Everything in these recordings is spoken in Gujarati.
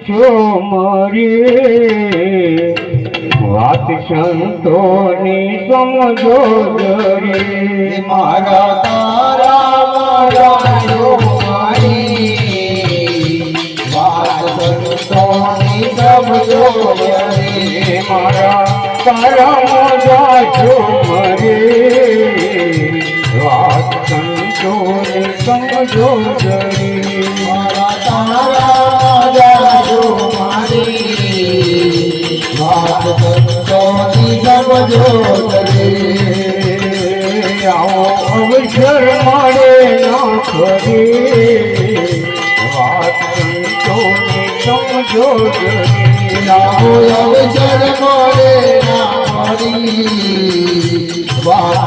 જો મારી વાત સંતોની સમજો જરે મારા તારા મારા જો મારી વાત સંતોની સમજો જરે મારા તારા મજા જો મારી વાત સંતોની સમજો જરે મારા તારા જો મારી વાત સંતોની સમજો જરે આવો અવસર મળે ના ખરી વાત સંતોની સમજો જરે આવો અવસર મળે ના ખરી વાત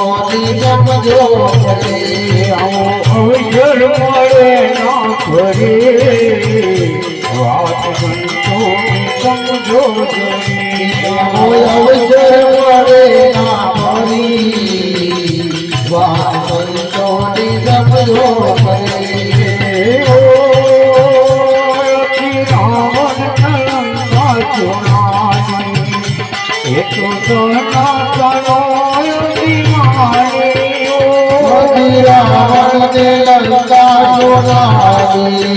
સંતોની સમજો જરે આવો અવસર મળે ના ખરી વાત સંતોની સમજો જરે અવસર મળે ના ખરી વાત સંતોની સમજો જરે લંકા સોનારી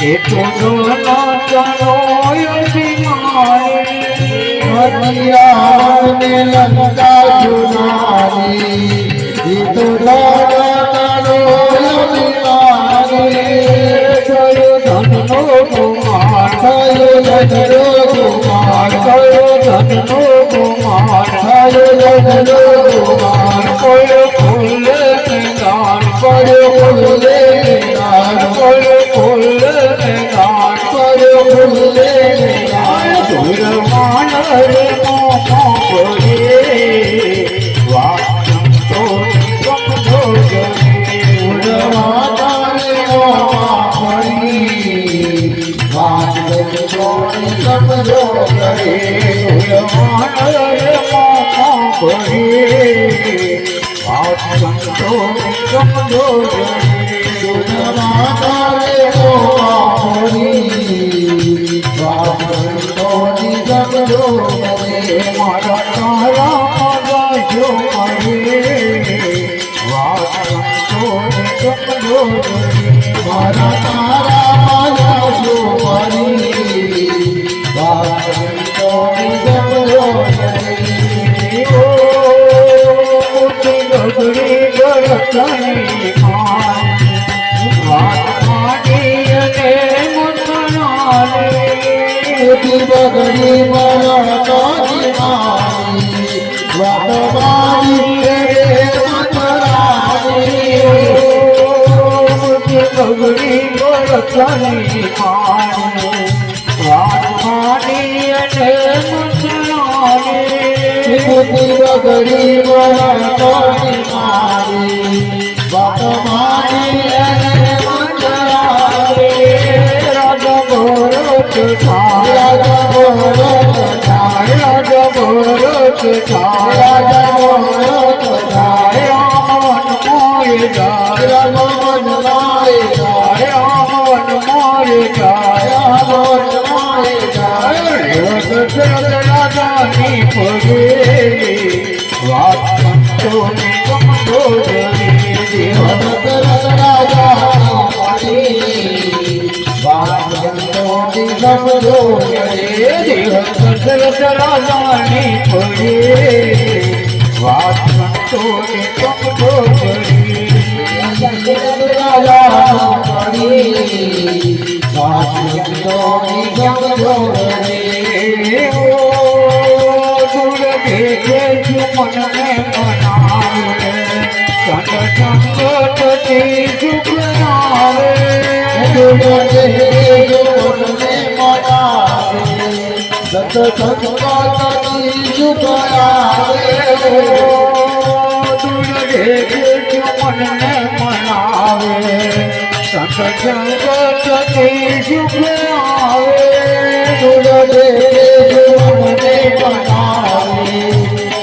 એ તો સત્સંગ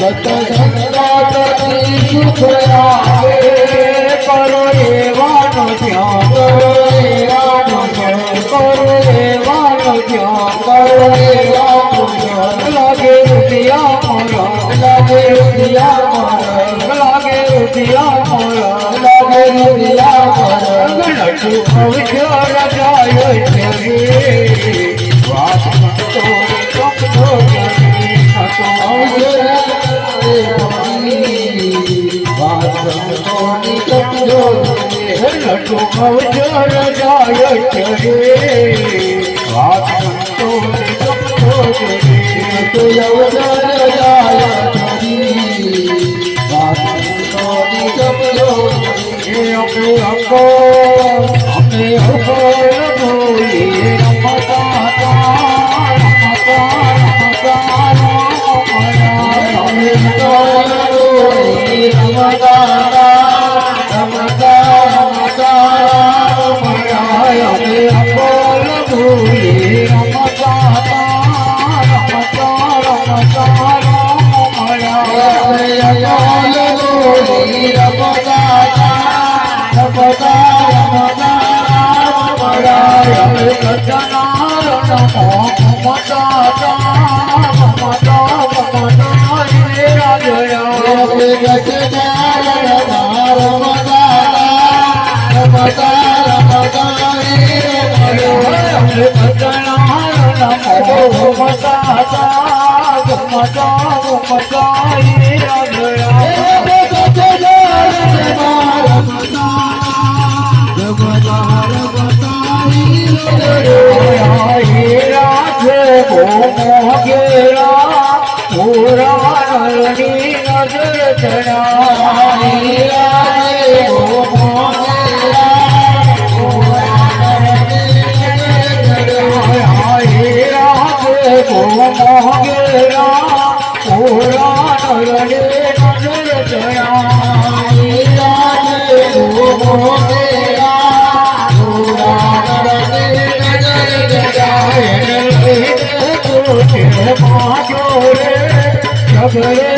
સતસંગાથી સુખ આવે કરો એવાનો ધ્યાન કરો એવાનું ધ્યાન કરો એવાનો ધ્યાન કરો એવાનું ધ્યાન લાગે રૂપિયા મોરા લાગે રૂપિયા મારા લાગે રૂપિયા મોરા લાગે રૂપિયા મારા ગણતું અવસર જાય છે વાત તો સમજો લટું અવસર જાય છે વાત તો સમજો Jagare